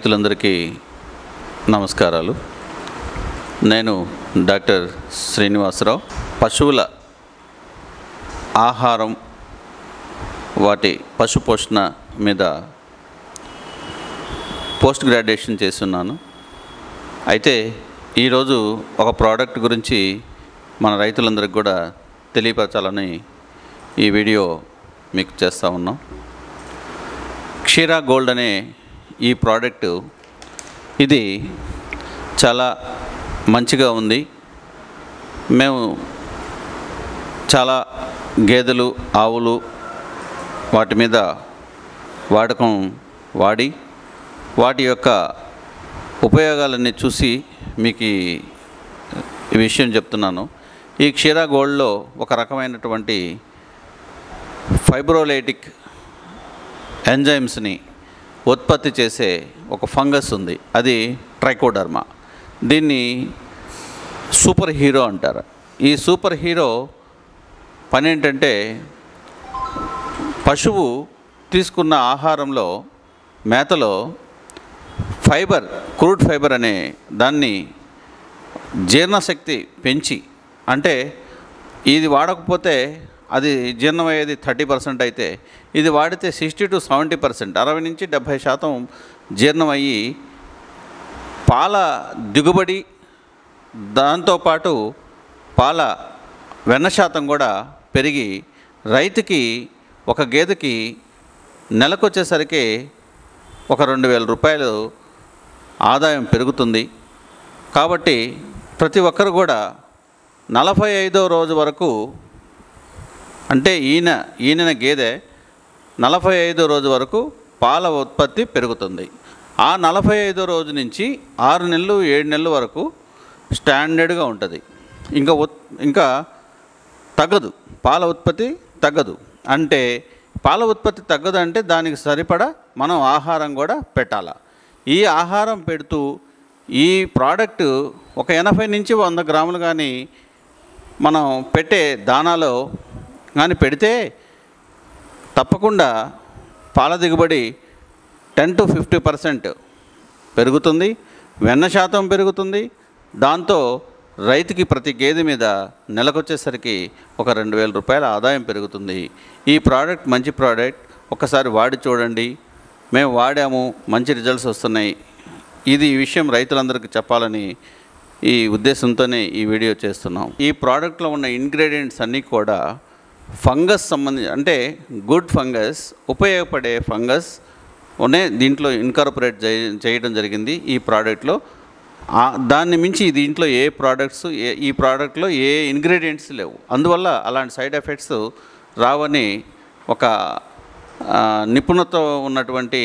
రైతులందరికీ నమస్కారాలు. నేను డాక్టర్ శ్రీనివాసరావు. పశువుల ఆహారం, వాటి పశు పోషణ మీద పోస్ట్ గ్రాడ్యుయేషన్ చేస్తున్నాను. అయితే ఈరోజు ఒక ప్రోడక్ట్ గురించి మన రైతులందరికీ కూడా తెలియపరచాలని ఈ వీడియో మీకు చేస్తూ ఉన్నాం. క్షీరా గోల్డ్ అనే ఈ ప్రోడక్టు ఇది చాలా మంచిగా ఉంది. మేము చాలా గేదెలు, ఆవులు వాటి మీద వాడి వాటి యొక్క ఉపయోగాలన్నీ చూసి మీకు ఈ విషయం చెప్తున్నాను. ఈ క్షీరా గోల్డ్లో ఒక రకమైనటువంటి ఫైబ్రోలైటిక్ ఎంజైమ్స్ని ఉత్పత్తి చేసే ఒక ఫంగస్ ఉంది. అది ట్రైకోడర్మా. దీన్ని సూపర్ హీరో అంటారు. ఈ సూపర్ హీరో పని ఏంటంటే, పశువు తీసుకున్న ఆహారంలో, మేతలో ఫైబర్, క్రూడ్ ఫైబర్ అనే దాన్ని జీర్ణశక్తి పెంచి, అంటే ఇది వాడకపోతే అది జీర్ణమయ్యేది 30% అయితే ఇది వాడితే 60 to 70%, 60 నుంచి 70% జీర్ణమయ్యి పాల దిగుబడి, దాంతోపాటు పాల వెన్న శాతం కూడా పెరిగి రైతుకి ఒక గేదెకి నెలకొచ్చేసరికి ఒక 2,000 రూపాయలు ఆదాయం పెరుగుతుంది. కాబట్టి ప్రతి ఒక్కరు కూడా 45వ రోజు వరకు, అంటే ఈయన గేదె 45వ రోజు వరకు పాల ఉత్పత్తి పెరుగుతుంది. ఆ 45వ రోజు నుంచి 6 నెలలు 7 నెలల వరకు స్టాండర్డ్గా ఉంటుంది. ఇంకా తగ్గదు, పాల ఉత్పత్తి తగ్గదు. అంటే పాల ఉత్పత్తి తగ్గదు అంటే దానికి సరిపడా మనం ఆహారం కూడా పెట్టాలి. ఈ ఆహారం పెడుతూ ఈ ప్రోడక్ట్ ఒక 80 నుంచి 100 గ్రాములు కానీ మనం పెట్టే దానాలో కానీ పెడితే తప్పకుండా పాల దిగుబడి 10 to 50% పెరుగుతుంది, వెన్న శాతం పెరుగుతుంది. దాంతో రైతుకి ప్రతి గేదె మీద నెలకొచ్చేసరికి ఒక 2,000 రూపాయల ఆదాయం పెరుగుతుంది. ఈ ప్రోడక్ట్ మంచి ప్రోడక్ట్, ఒకసారి వాడి చూడండి. మేము వాడాము, మంచి రిజల్ట్స్ వస్తున్నాయి. ఈ విషయం రైతులందరికీ చెప్పాలని ఈ ఉద్దేశంతోనే ఈ వీడియో చేస్తున్నాం. ఈ ప్రోడక్ట్లో ఉన్న ఇంగ్రీడియంట్స్ అన్నీ కూడా ఫంగస్ అంటే గుడ్ ఫంగస్, ఉపయోగపడే ఫంగస్ దీంట్లో ఇన్కార్పొరేట్ చేయడం జరిగింది ఈ ప్రోడక్ట్లో. దాన్ని మించి దీంట్లో ఈ ప్రోడక్ట్లో ఏ ఇంగ్రీడియంట్స్ లేవు. అందువల్ల అలాంటి సైడ్ ఎఫెక్ట్స్ రావని ఒక నిపుణత ఉన్నటువంటి